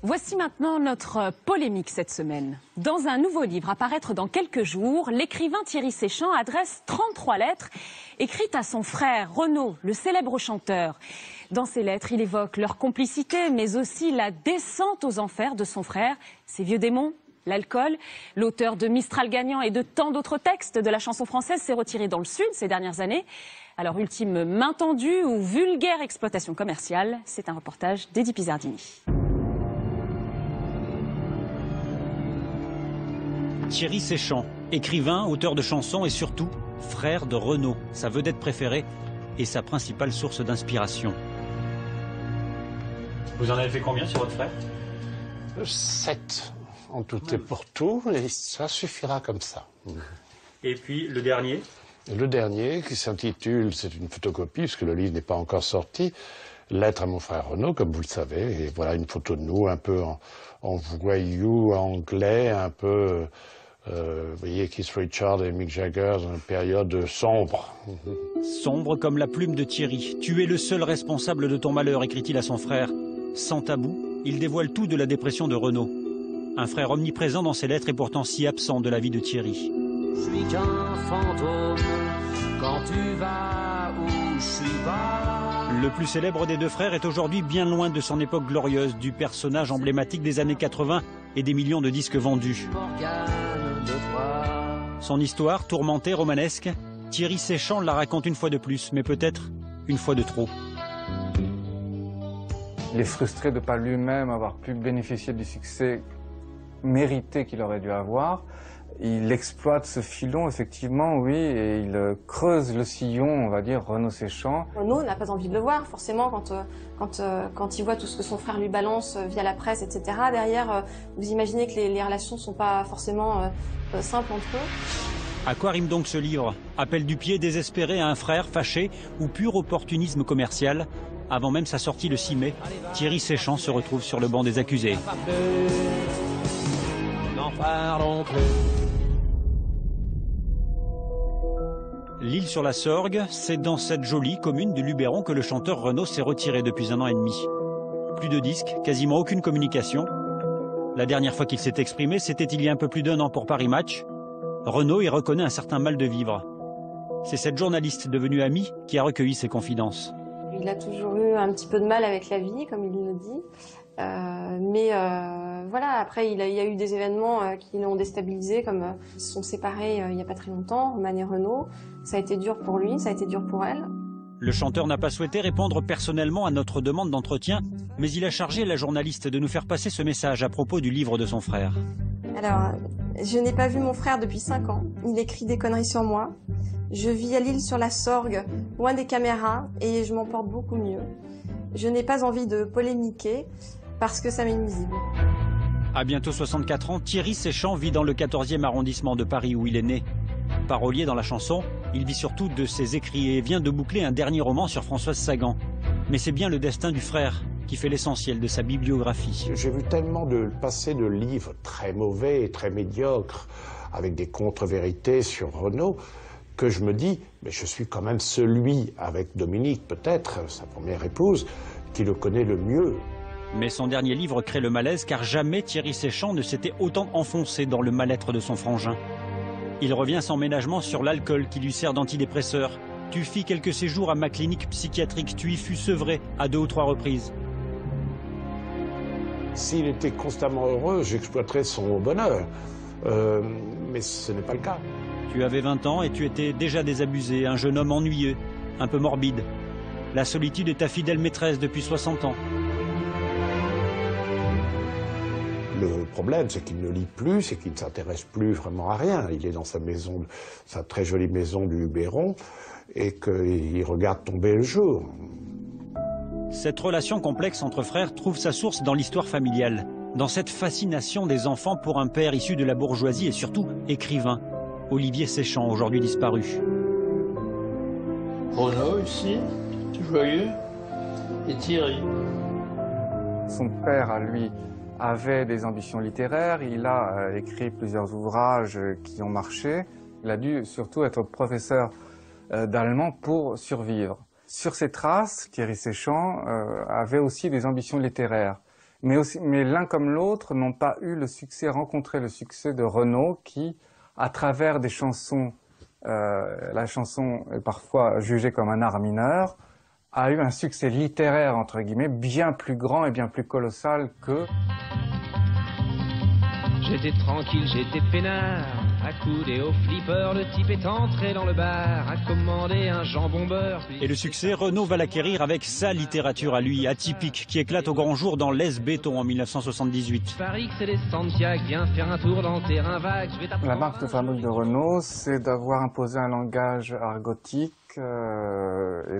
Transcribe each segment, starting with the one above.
Voici maintenant notre polémique cette semaine. Dans un nouveau livre à paraître dans quelques jours, l'écrivain Thierry Séchant adresse 33 lettres écrites à son frère Renaud, le célèbre chanteur. Dans ces lettres, il évoque leur complicité, mais aussi la descente aux enfers de son frère, ses vieux démons, l'alcool. L'auteur de Mistral gagnant et de tant d'autres textes de la chanson française s'est retiré dans le Sud ces dernières années. Alors, ultime main tendue ou vulgaire exploitation commerciale, c'est un reportage d'Eddie Pizzardini. Thierry Séchant, écrivain, auteur de chansons et surtout frère de Renaud, sa vedette préférée et sa principale source d'inspiration. Vous en avez fait combien sur votre frère? 7 en tout et pour tout, et ça suffira comme ça. Et puis le dernier? Le dernier, qui s'intitule, c'est une photocopie, puisque le livre n'est pas encore sorti, Lettre à mon frère Renaud, comme vous le savez, et voilà une photo de nous, un peu en voyou anglais, un peu, vous voyez, Keith Richards et Mick Jagger, dans une période sombre. Sombre comme la plume de Thierry. Tu es le seul responsable de ton malheur, écrit-il à son frère. Sans tabou, il dévoile tout de la dépression de Renaud. Un frère omniprésent dans ses lettres et pourtant si absent de la vie de Thierry. Je suis qu'un fantôme quand tu vas où je suis pas. Le plus célèbre des deux frères est aujourd'hui bien loin de son époque glorieuse, du personnage emblématique des années 80 et des millions de disques vendus. Son histoire, tourmentée, romanesque, Thierry Séchant la raconte une fois de plus, mais peut-être une fois de trop. Il est frustré de ne pas lui-même avoir pu bénéficier du succès mérité qu'il aurait dû avoir. Il exploite ce filon, effectivement, oui, et il creuse le sillon, on va dire, Renaud Séchant. Renaud n'a pas envie de le voir, forcément, quand il voit tout ce que son frère lui balance via la presse, etc. Derrière, vous imaginez que les relations ne sont pas forcément simples entre eux. À quoi rime donc ce livre? Appel du pied désespéré à un frère fâché ou pur opportunisme commercial? Avant même sa sortie le 6 mai, Thierry Séchant se retrouve sur le banc des accusés. N'en parlons plus. L'île sur la Sorgue, c'est dans cette jolie commune du Luberon que le chanteur Renaud s'est retiré depuis 1 an et demi. Plus de disques, quasiment aucune communication. La dernière fois qu'il s'est exprimé, c'était il y a un peu plus d'1 an pour Paris Match. Renaud y reconnaît un certain mal de vivre. C'est cette journaliste devenue amie qui a recueilli ses confidences. Il a toujours eu un petit peu de mal avec la vie, comme il le dit. Voilà, après il y a eu des événements qui l'ont déstabilisé, comme ils se sont séparés il n'y a pas très longtemps, Roman et Renaud. Ça a été dur pour lui, ça a été dur pour elle. Le chanteur n'a pas souhaité répondre personnellement à notre demande d'entretien, mais il a chargé la journaliste de nous faire passer ce message à propos du livre de son frère. Alors, je n'ai pas vu mon frère depuis 5 ans. Il écrit des conneries sur moi. Je vis à l'île sur la Sorgue, loin des caméras, et je m'en porte beaucoup mieux. Je n'ai pas envie de polémiquer, parce que ça m'est nuisible. À bientôt 64 ans, Thierry Séchant vit dans le 14e arrondissement de Paris où il est né. Parolier dans la chanson, il vit surtout de ses écrits et vient de boucler un dernier roman sur Françoise Sagan. Mais c'est bien le destin du frère qui fait l'essentiel de sa bibliographie. J'ai vu tellement de passer de livres très mauvais et très médiocres, avec des contre-vérités sur Renaud, que je me dis, mais je suis quand même celui, avec Dominique peut-être, sa première épouse, qui le connaît le mieux. Mais son dernier livre crée le malaise car jamais Thierry Séchant ne s'était autant enfoncé dans le mal-être de son frangin. Il revient sans ménagement sur l'alcool qui lui sert d'antidépresseur. Tu fis quelques séjours à ma clinique psychiatrique, tu y fus sevré à 2 ou 3 reprises. S'il était constamment heureux, j'exploiterais son bonheur. Mais ce n'est pas le cas. Tu avais 20 ans et tu étais déjà désabusé, un jeune homme ennuyeux, un peu morbide. La solitude est ta fidèle maîtresse depuis 60 ans. Le problème, c'est qu'il ne lit plus, c'est qu'il ne s'intéresse plus vraiment à rien. Il est dans sa maison, sa très jolie maison du Luberon, et qu'il regarde tomber le jour. Cette relation complexe entre frères trouve sa source dans l'histoire familiale, dans cette fascination des enfants pour un père issu de la bourgeoisie et surtout écrivain, Olivier Séchant, aujourd'hui disparu. Renaud ici, tout joyeux, et Thierry. Son père, à lui, avait des ambitions littéraires. Il a écrit plusieurs ouvrages qui ont marché. Il a dû surtout être professeur d'allemand pour survivre. Sur ses traces, Thierry Séchant avait aussi des ambitions littéraires. Mais l'un comme l'autre n'ont pas eu le succès, rencontré le succès de Renaud qui, à travers des chansons, la chanson est parfois jugée comme un art mineur, a eu un succès littéraire, entre guillemets, bien plus grand et bien plus colossal que... J'étais tranquille, j'étais peinard, accoudé au flipper, le type est entré dans le bar, a commandé un jambon beurre. Et le succès, Renaud va l'acquérir avec sa littérature à lui, atypique, qui éclate au grand jour dans Laisse Béton en 1978. Paris, c'est des Santiago, viens faire un tour dans le terrain vague, je vais t'apprendre... La marque de fabrique de Renaud, c'est d'avoir imposé un langage argotique et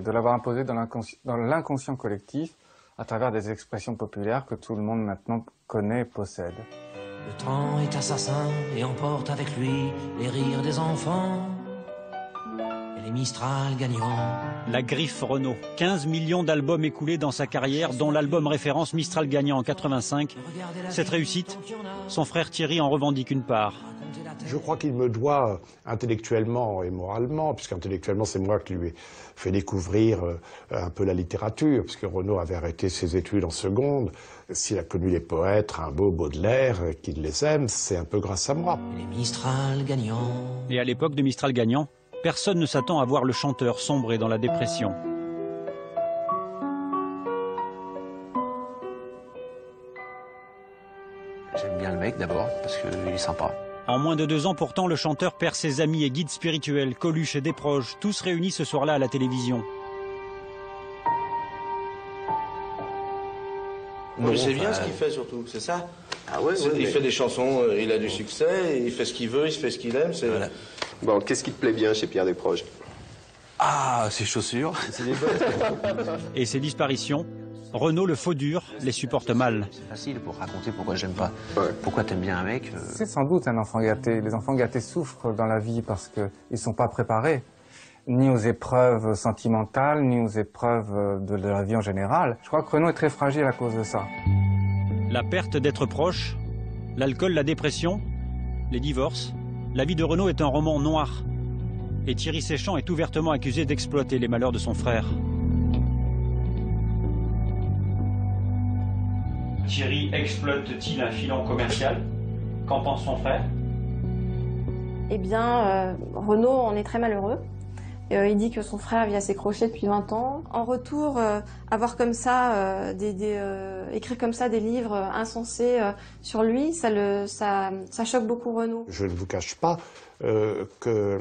de l'avoir imposé dans l'inconscient collectif à travers des expressions populaires que tout le monde maintenant connaît et possède. Le temps est assassin et emporte avec lui les rires des enfants et les Mistral gagnants. La griffe Renaud. 15 millions d'albums écoulés dans sa carrière, dont l'album référence Mistral gagnant en 85. Cette réussite, son frère Thierry en revendique une part. Je crois qu'il me doit intellectuellement et moralement, puisqu'intellectuellement c'est moi qui lui ai fait découvrir un peu la littérature, puisque Renaud avait arrêté ses études en seconde. S'il a connu les poètes, Rimbaud, Baudelaire, qu'il les aime, c'est un peu grâce à moi. Les Mistral gagnants. Et à l'époque de Mistral gagnant, personne ne s'attend à voir le chanteur sombrer dans la dépression. J'aime bien le mec d'abord, parce qu'il est sympa. En moins de 2 ans pourtant, le chanteur perd ses amis et guides spirituels, Coluche et Desproges, tous réunis ce soir-là à la télévision. Moi, je sais bien ce qu'il fait surtout, c'est ça. Ah ouais, il fait des chansons, il a du succès, il fait ce qu'il veut, il fait ce qu'il aime. Voilà. Bon, qu'est-ce qui te plaît bien chez Pierre Desproges? Ah, ses chaussures. Et ses disparitions, Renaud le faux dur les supporte mal. C'est facile pour raconter pourquoi j'aime pas. Pourquoi t'aimes bien un mec. C'est sans doute un enfant gâté. Les enfants gâtés souffrent dans la vie parce qu'ils ne sont pas préparés, ni aux épreuves sentimentales, ni aux épreuves de la vie en général. Je crois que Renaud est très fragile à cause de ça. La perte d'être proche, l'alcool, la dépression, les divorces. La vie de Renaud est un roman noir. Et Thierry Séchant est ouvertement accusé d'exploiter les malheurs de son frère. Thierry exploite-t-il un filon commercial? Qu'en pense son frère? Eh bien, Renaud en est très malheureux. Il dit que son frère vient s'écrocher depuis 20 ans. En retour, avoir comme ça, écrire comme ça des livres insensés sur lui, ça choque beaucoup Renaud. Je ne vous cache pas que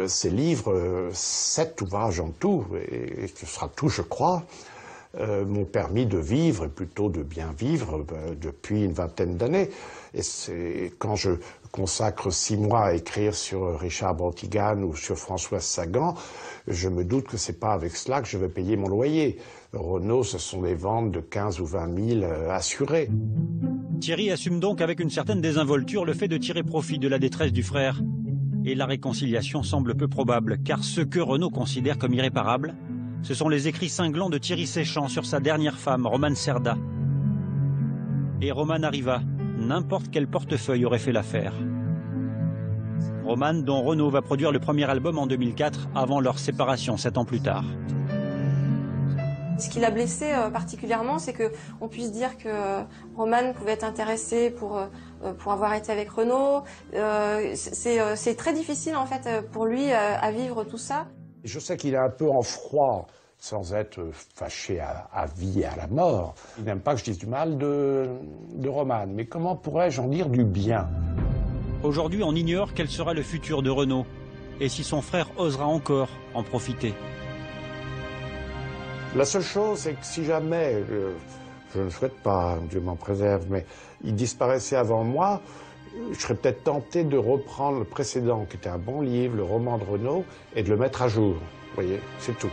ces livres, 7 ouvrages en tout, et ce sera tout je crois, m'ont permis de vivre, et plutôt de bien vivre, depuis une vingtaine d'années. Et c'est quand je consacre 6 mois à écrire sur Richard Brantigan ou sur Françoise Sagan, je me doute que c'est pas avec cela que je vais payer mon loyer. Renaud, ce sont des ventes de 15 ou 20 000 assurées. Thierry assume donc avec une certaine désinvolture le fait de tirer profit de la détresse du frère. Et la réconciliation semble peu probable, car ce que Renaud considère comme irréparable, ce sont les écrits cinglants de Thierry Séchant sur sa dernière femme, Romane Cerda. Et Romane arriva. N'importe quel portefeuille aurait fait l'affaire. Romane, dont Renaud va produire le premier album en 2004, avant leur séparation 7 ans plus tard. Ce qui l'a blessé particulièrement, c'est qu'on puisse dire que Romane pouvait être intéressée pour avoir été avec Renaud. C'est très difficile en fait pour lui à vivre tout ça. Je sais qu'il est un peu en froid, sans être fâché à vie et à la mort. Il n'aime pas que je dise du mal de Romane, mais comment pourrais-je en dire du bien? Aujourd'hui, on ignore quel sera le futur de Renaud, et si son frère osera encore en profiter. La seule chose, c'est que si jamais, je ne souhaite pas, Dieu m'en préserve, mais il disparaissait avant moi, je serais peut-être tenté de reprendre le précédent, qui était un bon livre, le roman de Renaud, et de le mettre à jour. Vous voyez, c'est tout.